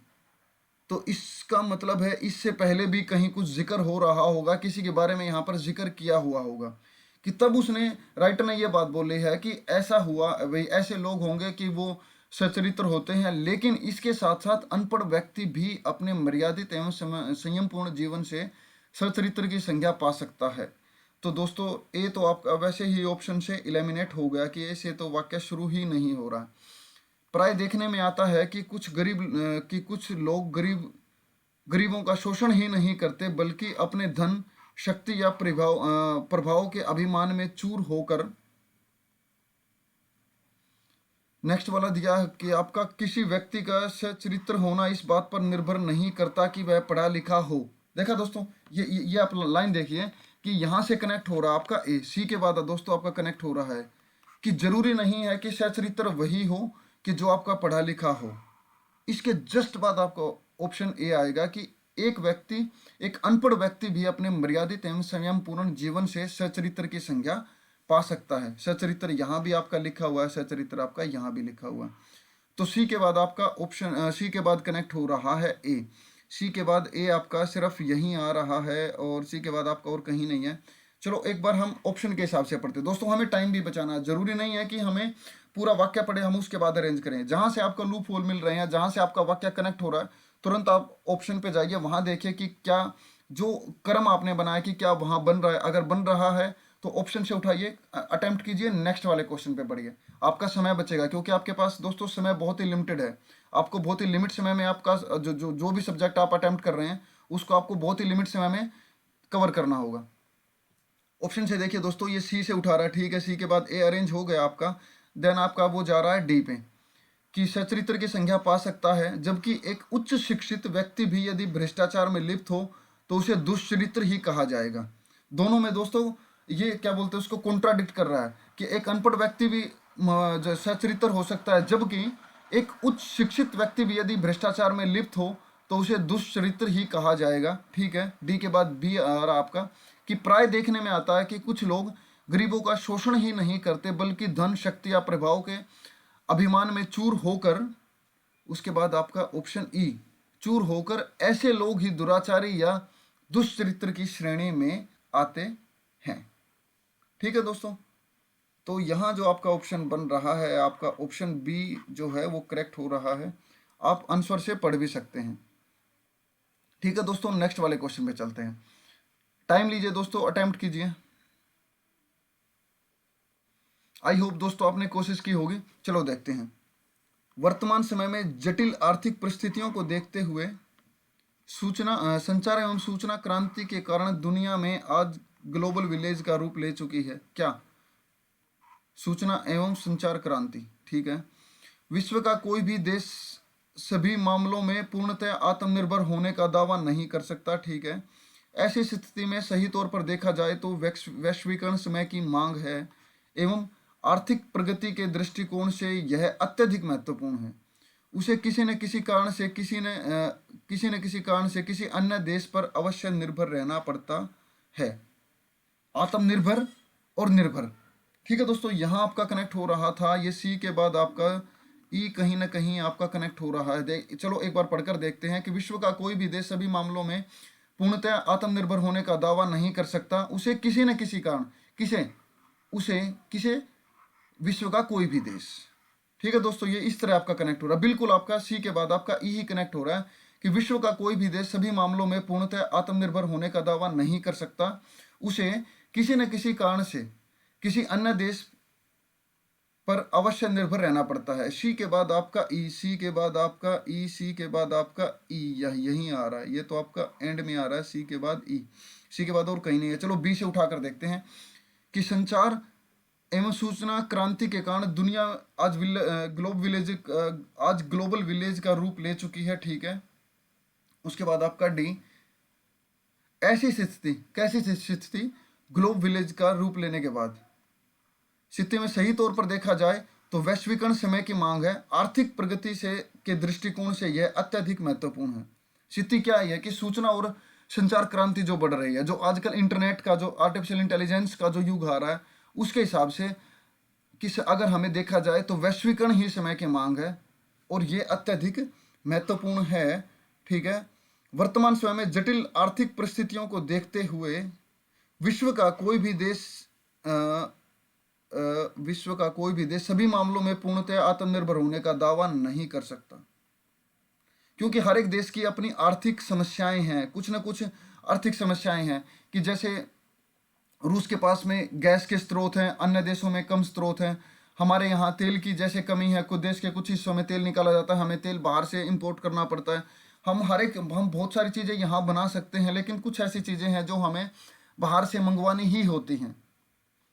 S1: तो इसका मतलब है इससे पहले भी कहीं कुछ जिक्र हो रहा होगा, किसी के बारे में यहाँ पर जिक्र किया हुआ होगा, कि तब उसने, राइटर ने ये बात बोली है कि ऐसा हुआ, भाई ऐसे लोग होंगे कि वो सचरित्र होते हैं। लेकिन इसके साथ साथ अनपढ़ व्यक्ति भी अपने मर्यादित एवं संयमपूर्ण जीवन से सचरित्र की संज्ञा पा सकता है। तो दोस्तों, ए तो आपका वैसे ही ऑप्शन से इलिमिनेट हो गया कि ऐसे तो वाक्य शुरू ही नहीं हो रहा। प्राय देखने में आता है कि कुछ लोग गरीबों का शोषण ही नहीं करते, बल्कि अपने धन, शक्ति या प्रभाव के अभिमान में चूर होकर, नेक्स्ट वाला दिया कि आपका किसी व्यक्ति का सच्चरित्र होना इस बात पर निर्भर नहीं करता कि वह पढ़ा लिखा हो। देखा दोस्तों, ये आप लाइन देखिए कि यहाँ से कनेक्ट हो रहा आपका ए। सी के बाद दोस्तों आपका कनेक्ट हो रहा है कि जरूरी नहीं है कि सच्चरित्र वही हो कि जो आपका पढ़ा लिखा हो। इसके जस्ट बाद आपको ऑप्शन ए आएगा कि एक अनपढ़ व्यक्ति भी अपने मर्यादित एवं संयमपूर्ण जीवन से सच्चरित्र की संज्ञा पा सकता है। सच्चरित्र यहाँ भी आपका लिखा हुआ है, सच्चरित्र आपका यहाँ भी लिखा हुआ है। तो सी के बाद आपका ऑप्शन सी के बाद कनेक्ट हो रहा है ए। सी के बाद ए आपका सिर्फ यहीं आ रहा है, और सी के बाद आपका और कहीं नहीं है। चलो एक बार हम ऑप्शन के हिसाब से पढ़ते हैं दोस्तों, हमें टाइम भी बचाना है। जरूरी नहीं है कि हमें पूरा वाक्य पढ़े, हम उसके बाद अरेंज करें। जहां से आपका लूप होल मिल रहे हैं, जहां से आपका वाक्य कनेक्ट हो रहा है, तुरंत आप ऑप्शन पे जाइए, वहां देखिए कि क्या जो क्रम आपने बनाया कि क्या वहां बन रहा है। अगर बन रहा है तो ऑप्शन से उठाइए, अटेम्प्ट कीजिए, नेक्स्ट वाले क्वेश्चन पे बढ़िए। आपका समय बचेगा, क्योंकि आपके पास दोस्तों समय बहुत ही लिमिटेड है। आपको बहुत ही लिमिट समय में आपका जो भी सब्जेक्ट आप अटेम्प्ट कर रहे हैं, उसको आपको बहुत ही लिमिट समय में कवर करना होगा। ऑप्शन से देखिए दोस्तों, ये सी से उठा रहा है। ठीक है, सी के बाद ए अरेंज हो गया आपका। देन आपका वो जा रहा है डी पे, कि सचरित्र की संज्ञा पा सकता है, जबकि एक उच्च शिक्षित व्यक्ति भी यदि भ्रष्टाचार में लिप्त हो तो उसे दुष्चरित्र ही कहा जाएगा। दोनों में दोस्तों ये क्या बोलते हैं, उसको कॉन्ट्राडिक्ट कर रहा है कि एक अनपढ़ व्यक्ति भी सचरित्र हो सकता है, जबकि एक उच्च शिक्षित व्यक्ति भी यदि भ्रष्टाचार में लिप्त हो तो उसे दुष्चरित्र ही कहा जाएगा। ठीक है, डी के बाद बी आ रहा आपका, कि प्राय देखने में आता है कि कुछ लोग गरीबों का शोषण ही नहीं करते, बल्कि धन, शक्ति या प्रभाव के अभिमान में चूर होकर, उसके बाद आपका ऑप्शन ई, चूर होकर ऐसे लोग ही दुराचारी या दुष्चरित्र की श्रेणी में आते हैं। ठीक है दोस्तों, तो यहाँ जो आपका ऑप्शन बन रहा है, आपका ऑप्शन बी जो है वो करेक्ट हो रहा है। आप आंसर से पढ़ भी सकते हैं। ठीक है दोस्तों, नेक्स्ट वाले क्वेश्चन पे चलते हैं। टाइम लीजिए दोस्तों, अटेम्प्ट कीजिए। आई होप दोस्तों आपने कोशिश की होगी। चलो देखते हैं। वर्तमान समय में जटिल आर्थिक परिस्थितियों को देखते हुए संचार एवं सूचना क्रांति के कारण दुनिया में आज ग्लोबल विलेज का रूप ले चुकी है। क्या? सूचना एवं संचार क्रांति, ठीक है। विश्व का कोई भी देश सभी मामलों में पूर्णतः आत्मनिर्भर होने का दावा नहीं कर सकता, ठीक है। ऐसी स्थिति में सही तौर पर देखा जाए तो वैश्वीकरण समय की मांग है एवं आर्थिक प्रगति के दृष्टिकोण से यह अत्यधिक महत्वपूर्ण है। उसे किसी न किसी कारण से किसी अन्य देश पर अवश्य निर्भर रहना पड़ता है। आत्मनिर्भर और निर्भर, ठीक है दोस्तों। यहाँ आपका कनेक्ट हो रहा था, ये सी के बाद आपका ई कहीं ना कहीं आपका कनेक्ट हो रहा है। चलो एक बार पढ़कर देखते हैं कि विश्व का कोई भी देश सभी मामलों में पूर्णतः आत्मनिर्भर होने का दावा नहीं कर सकता। उसे किसी न किसी कारण किसे विश्व का कोई भी देश, ठीक है दोस्तों। ये इस तरह आपका कनेक्ट हो रहा है। बिल्कुल आपका सी के बाद आपका ई ही कनेक्ट हो रहा है कि विश्व का कोई भी देश सभी मामलों में पूर्णतः आत्मनिर्भर होने का दावा नहीं कर सकता। उसे किसी न किसी कारण से किसी अन्य देश पर अवश्य निर्भर रहना पड़ता है। सी के बाद आपका ई, सी के बाद आपका ई, सी के बाद आपका ई, यहीं आ रहा है। ये तो आपका एंड में आ रहा है, सी के बाद ई, सी के बाद और कहीं नहीं है। चलो बी से उठाकर देखते हैं कि संचार एवं सूचना क्रांति के कारण दुनिया आज ग्लोबल विलेज का रूप ले चुकी है, ठीक है। उसके बाद आपका डी, ऐसी स्थिति, कैसी स्थिति? ग्लोब विलेज का रूप लेने के बाद स्थिति में सही तौर पर देखा जाए तो वैश्वीकरण समय की मांग है। आर्थिक प्रगति से के दृष्टिकोण से यह अत्यधिक महत्वपूर्ण है। स्थिति क्या है कि सूचना और संचार क्रांति जो बढ़ रही है, जो आजकल इंटरनेट का, जो आर्टिफिशियल इंटेलिजेंस का जो युग आ रहा है, उसके हिसाब से अगर हमें देखा जाए तो वैश्वीकरण ही समय की मांग है और ये अत्यधिक महत्वपूर्ण है, ठीक है। वर्तमान समय में जटिल आर्थिक परिस्थितियों को देखते हुए विश्व का कोई भी देश सभी मामलों में पूर्णतः आत्मनिर्भर होने का दावा नहीं कर सकता, क्योंकि हर एक देश की अपनी आर्थिक समस्याएं हैं। कुछ न कुछ आर्थिक समस्याएं हैं कि जैसे रूस के पास में गैस के स्रोत हैं, अन्य देशों में कम स्रोत हैं। हमारे यहाँ तेल की जैसे कमी है, कुछ देश के कुछ हिस्सों में तेल निकाला जाता है, हमें तेल बाहर से इंपोर्ट करना पड़ता है। हम बहुत सारी चीज़ें यहाँ बना सकते हैं, लेकिन कुछ ऐसी चीज़ें हैं जो हमें बाहर से मंगवानी ही होती हैं।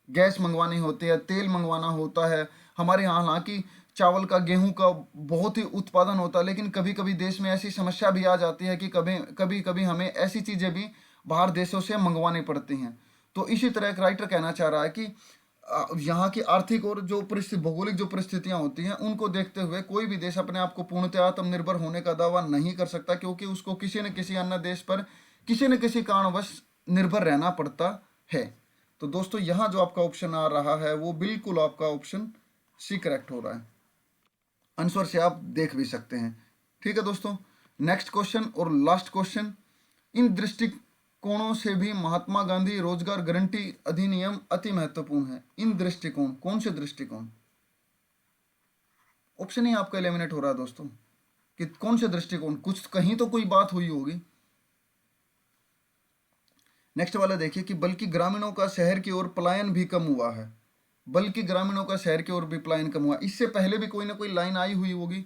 S1: गैस मंगवानी होती है, तेल मंगवाना होता है। हमारे यहाँ हालांकि चावल का, गेहूं का बहुत ही उत्पादन होता है, लेकिन कभी कभी देश में ऐसी समस्या भी आ जाती है कि कभी हमें ऐसी चीज़ें भी बाहर देशों से मंगवानी पड़ती हैं। तो इसी तरह एक राइटर कहना चाह रहा है कि यहाँ की आर्थिक और जो भौगोलिक जो परिस्थितियाँ होती हैं, उनको देखते हुए कोई भी देश अपने आप को पूर्णतः आत्मनिर्भर होने का दावा नहीं कर सकता, क्योंकि उसको किसी न किसी अन्य देश पर किसी न किसी कारणवश निर्भर रहना पड़ता है। तो दोस्तों यहाँ जो आपका ऑप्शन आ रहा है वो बिल्कुल आपका ऑप्शन सी करेक्ट हो रहा है। आंसर से आप देख भी सकते हैं, ठीक है दोस्तों। नेक्स्ट क्वेश्चन और लास्ट क्वेश्चन, इन दृष्टिकोणों से भी महात्मा गांधी रोजगार गारंटी अधिनियम अति महत्वपूर्ण है। इन दृष्टिकोण, कौन से दृष्टिकोण? ऑप्शन ही आपका एलिमिनेट हो रहा है दोस्तों कि कौन से दृष्टिकोण, कुछ कहीं तो कोई बात हुई होगी। नेक्स्ट वाला देखिए कि बल्कि ग्रामीणों का शहर की ओर पलायन भी कम हुआ है। बल्कि ग्रामीणों का शहर की ओर भी पलायन कम हुआ। इससे पहले भी कोई ना कोई लाइन आई हुई होगी,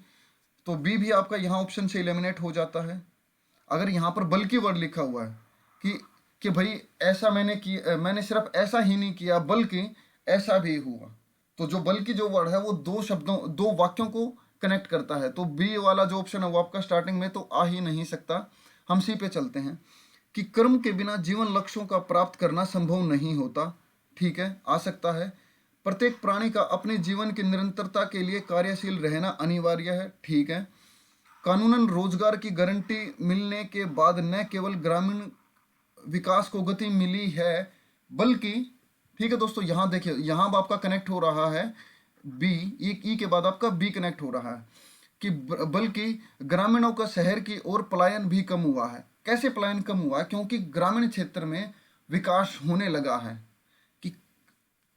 S1: तो बी भी आपका यहाँ ऑप्शन से एलिमिनेट हो जाता है। अगर यहाँ पर बल्कि वर्ड लिखा हुआ है कि भाई ऐसा मैंने सिर्फ ऐसा ही नहीं किया बल्कि ऐसा भी हुआ, तो जो बल्कि जो वर्ड है वो दो वाक्यों को कनेक्ट करता है। तो बी वाला जो ऑप्शन है वो आपका स्टार्टिंग में तो आ ही नहीं सकता। हम सी पे चलते हैं कि कर्म के बिना जीवन लक्ष्यों का प्राप्त करना संभव नहीं होता, ठीक है। आ सकता है। प्रत्येक प्राणी का अपने जीवन की निरंतरता के लिए कार्यशील रहना अनिवार्य है, ठीक है। कानूनन रोजगार की गारंटी मिलने के बाद न केवल ग्रामीण विकास को गति मिली है बल्कि, ठीक है दोस्तों, यहाँ देखिए, यहाँ आपका कनेक्ट हो रहा है बी, ई के बाद आपका बी कनेक्ट हो रहा है कि बल्कि ग्रामीणों का शहर की ओर पलायन भी कम हुआ है। कैसे पलायन कम हुआ? क्योंकि ग्रामीण क्षेत्र में विकास होने लगा है, कि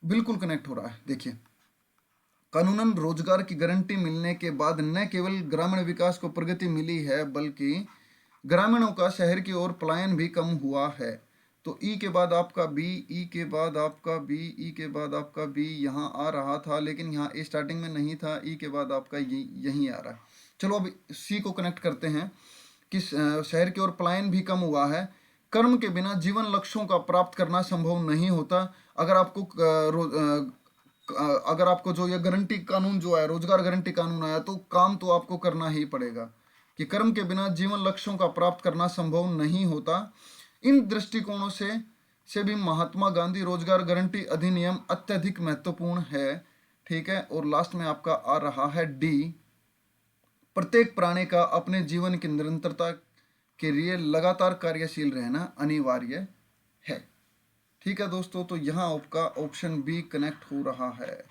S1: बिल्कुल कनेक्ट हो रहा है। देखिए, कानूनन रोजगार की गारंटी मिलने के बाद न केवल ग्रामीण विकास को प्रगति मिली है बल्कि ग्रामीणों का शहर की ओर पलायन भी कम हुआ है। तो ई के बाद आपका बी, ई के बाद आपका बी, ई के बाद आपका बी यहाँ आ रहा था, लेकिन यहाँ ए स्टार्टिंग में नहीं था, ई के बाद आपका यहीं आ रहा है। चलो अब सी को कनेक्ट करते हैं कि शहर की ओर पलायन भी कम हुआ है। कर्म के बिना जीवन लक्ष्यों का प्राप्त करना संभव नहीं होता। अगर आपको अगर आपको जो ये गारंटी कानून जो है, रोजगार गारंटी कानून आया, तो काम तो आपको करना ही पड़ेगा कि कर्म के बिना जीवन लक्ष्यों का प्राप्त करना संभव नहीं होता। इन दृष्टिकोणों से भी महात्मा गांधी रोजगार गारंटी अधिनियम अत्यधिक महत्वपूर्ण है। ठीक है, और लास्ट में आपका आ रहा है डी, प्रत्येक प्राणी का अपने जीवन की निरंतरता के लिए लगातार कार्यशील रहना अनिवार्य है। ठीक है दोस्तों, तो यहाँ आपका ऑप्शन बी कनेक्ट हो रहा है।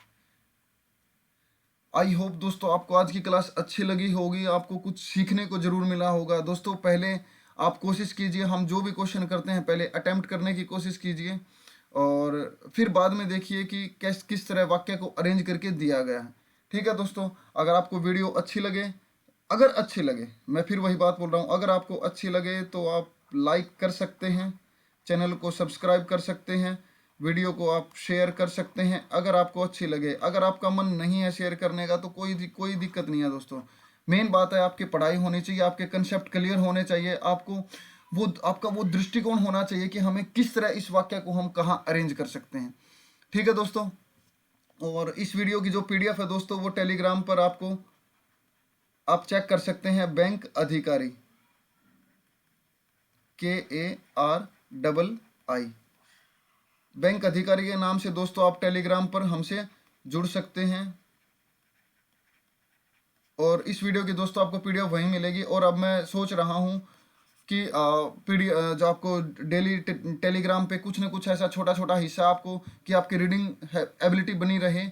S1: आई होप दोस्तों आपको आज की क्लास अच्छी लगी होगी, आपको कुछ सीखने को जरूर मिला होगा। दोस्तों पहले आप कोशिश कीजिए, हम जो भी क्वेश्चन करते हैं पहले अटेम्प्ट करने की कोशिश कीजिए, और फिर बाद में देखिए कि किस तरह वाक्य को अरेंज करके दिया गया है। ठीक है दोस्तों, अगर आपको वीडियो अच्छी लगे, मैं फिर वही बात बोल रहा हूँ, अगर आपको अच्छी लगे तो आप लाइक कर सकते हैं, चैनल को सब्सक्राइब कर सकते हैं, वीडियो को आप शेयर कर सकते हैं अगर आपको अच्छी लगे। अगर आपका मन नहीं है शेयर करने का तो कोई दिक्कत नहीं है दोस्तों। मेन बात है आपकी पढ़ाई होनी चाहिए, आपके कंसेप्ट क्लियर होने चाहिए, आपका वो दृष्टिकोण होना चाहिए कि हमें किस तरह इस वाक्य को हम कहाँ अरेंज कर सकते हैं। ठीक है दोस्तों, और इस वीडियो की जो पीडीएफ है दोस्तों वो टेलीग्राम पर आप चेक कर सकते हैं। बैंक अधिकारी KARII, बैंक अधिकारी के नाम से दोस्तों आप टेलीग्राम पर हमसे जुड़ सकते हैं। और इस वीडियो की दोस्तों आपको पीडीएफ वहीं मिलेगी। और अब मैं सोच रहा हूँ कि जो आपको डेली टेलीग्राम पे कुछ ना कुछ ऐसा छोटा छोटा हिस्सा आपको, कि आपकी रीडिंग एबिलिटी बनी रहे।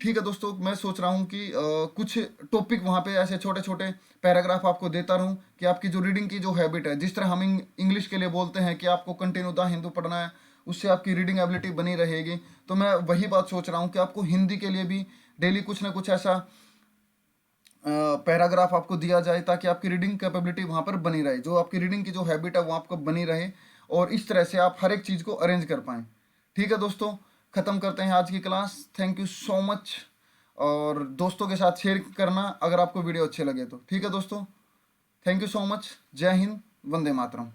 S1: ठीक है दोस्तों, मैं सोच रहा हूँ कि कुछ टॉपिक वहाँ पे ऐसे छोटे छोटे पैराग्राफ आपको देता रहूँ कि आपकी जो रीडिंग की जो हैबिट है, जिस तरह हम इंग्लिश के लिए बोलते हैं कि आपको कंटिन्यू द हिंदू पढ़ना है, उससे आपकी रीडिंग एबिलिटी बनी रहेगी। तो मैं वही बात सोच रहा हूँ कि आपको हिंदी के लिए भी डेली कुछ ना कुछ ऐसा पैराग्राफ आपको दिया जाए, ताकि आपकी रीडिंग कैपेबिलिटी वहाँ पर बनी रहे, जो आपकी रीडिंग की जो हैबिट है वो आपको बनी रहे, और इस तरह से आप हर एक चीज़ को अरेंज कर पाएँ। ठीक है दोस्तों, ख़त्म करते हैं आज की class. Thank you so much, और दोस्तों के साथ शेयर करना अगर आपको वीडियो अच्छे लगे तो। ठीक है दोस्तों, थैंक यू सो मच। जय हिंद, वंदे मातरम।